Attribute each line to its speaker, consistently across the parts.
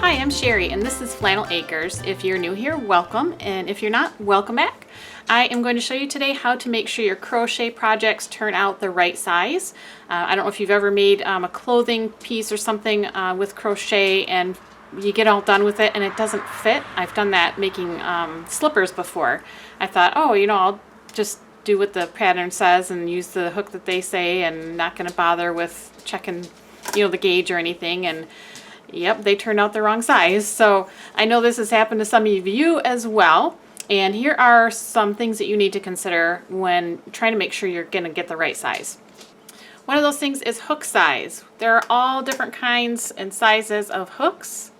Speaker 1: Hi, I'm Sherry and this is Flannel Acres. If you're new here, welcome, and if you're not, welcome back. I am going to show you today how to make sure your crochet projects turn out the right size. I don't know if you've ever made a clothing piece or something with crochet and you get all done with it and it doesn't fit. I've done that making slippers before. I thought, oh, you know, I'll just do what the pattern says and use the hook that they say and not going to bother with checking, you know, the gauge or anything. And yep, they turned out the wrong size. So I know this has happened to some of you as well. And here are some things that you need to consider when trying to make sure you're going to get the right size. One of those things is hook size. There are all different kinds and sizes of hooks.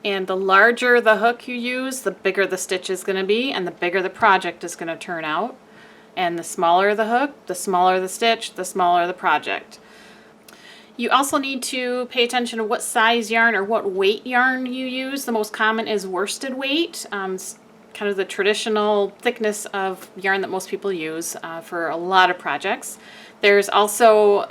Speaker 1: And the larger the hook you use, the bigger the stitch is going to be and the bigger the project is going to turn out. And the smaller the hook, the smaller the stitch, the smaller the project. You also need to pay attention to what size yarn or what weight yarn you use. The most common is worsted weight, kind of the traditional thickness of yarn that most people use for a lot of projects. There's also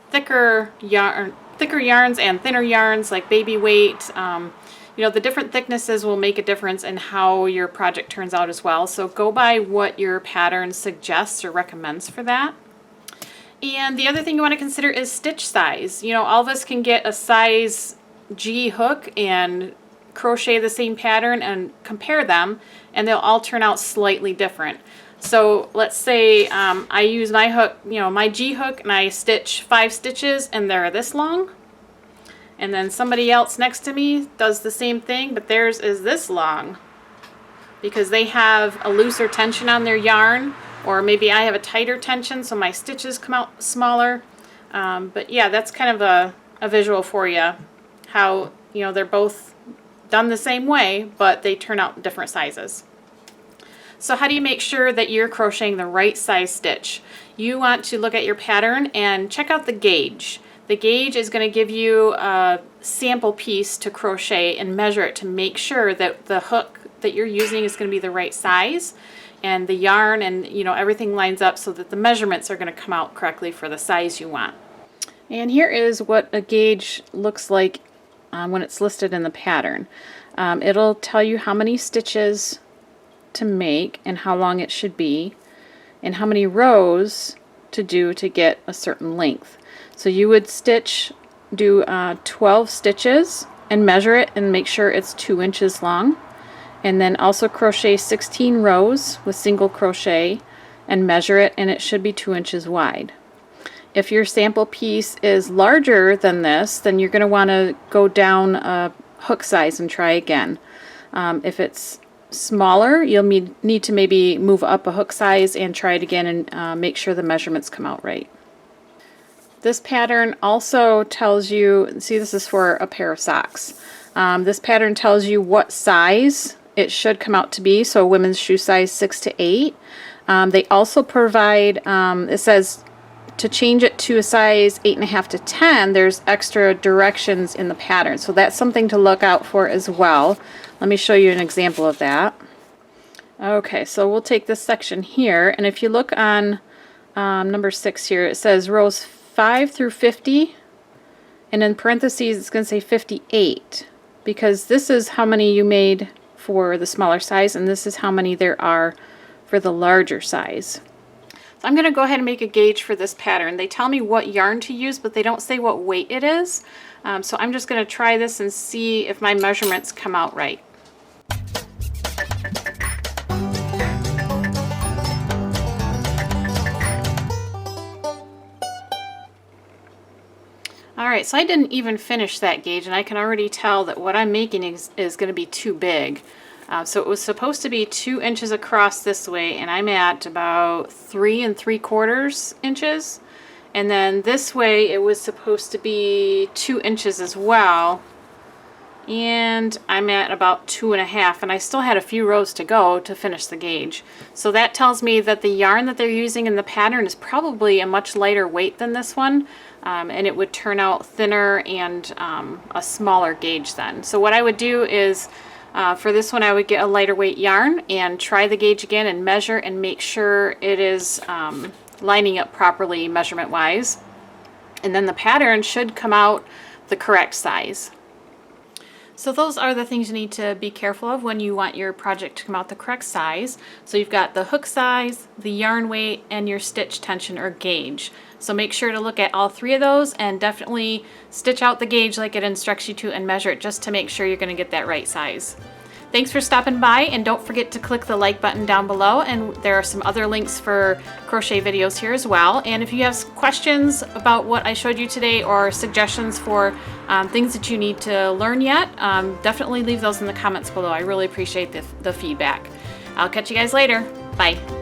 Speaker 1: thicker yarns and thinner yarns like baby weight. You know, the different thicknesses will make a difference in how your project turns out as well. So go by what your pattern suggests or recommends for that. And the other thing you want to consider is stitch size. You know, all of us can get a size G hook and crochet the same pattern and compare them, and they'll all turn out slightly different. So let's say I use my hook, you know, my G hook, and I stitch 5 stitches and they're this long. And then somebody else next to me does the same thing, but theirs is this long because they have a looser tension on their yarn. Or maybe I have a tighter tension so my stitches come out smaller. But yeah, that's kind of a visual for you. How, you know, they're both done the same way, but they turn out different sizes. So how do you make sure that you're crocheting the right size stitch? You want to look at your pattern and check out the gauge. The gauge is going to give you a sample piece to crochet and measure it to make sure that the hook that you're using is going to be the right size. And the yarn and, you know, everything lines up so that the measurements are going to come out correctly for the size you want. And here is what a gauge looks like when it's listed in the pattern. It'll tell you how many stitches to make and how long it should be and how many rows to do to get a certain length. So you would do 12 stitches and measure it and make sure it's 2 inches long. And then also crochet 16 rows with single crochet and measure it, and it should be 2 inches wide. If your sample piece is larger than this, then you're going to want to go down a hook size and try again. If it's smaller, you'll need to maybe move up a hook size and try it again and make sure the measurements come out right. This pattern also tells you, see, this is for a pair of socks. This pattern tells you what size it should come out to be, so women's shoe size 6 to 8. They also provide, it says to change it to a size 8.5 to 10, there's extra directions in the pattern. So that's something to look out for as well. Let me show you an example of that. Okay, so we'll take this section here, and if you look on number 6 here, it says rows 5 through 50, and in parentheses it's going to say 58, because this is how many you made for the smaller size, and this is how many there are for the larger size. So I'm going to go ahead and make a gauge for this pattern. They tell me what yarn to use, but they don't say what weight it is. So I'm just going to try this and see if my measurements come out right. Alright, so I didn't even finish that gauge, and I can already tell that what I'm making is going to be too big. So it was supposed to be 2 inches across this way, and I'm at about 3 3/4 inches. And then this way it was supposed to be 2 inches as well. And I'm at about 2.5, and I still had a few rows to go to finish the gauge. So that tells me that the yarn that they're using in the pattern is probably a much lighter weight than this one. And it would turn out thinner and a smaller gauge then. So what I would do is for this one I would get a lighter weight yarn and try the gauge again and measure and make sure it is lining up properly measurement wise. And then the pattern should come out the correct size. So those are the things you need to be careful of when you want your project to come out the correct size. So you've got the hook size, the yarn weight, and your stitch tension or gauge. So make sure to look at all three of those and definitely stitch out the gauge like it instructs you to and measure it just to make sure you're going to get that right size. Thanks for stopping by, and don't forget to click the like button down below, and there are some other links for crochet videos here as well. And if you have questions about what I showed you today or suggestions for things that you need to learn yet, definitely leave those in the comments below. I really appreciate the feedback. I'll catch you guys later. Bye.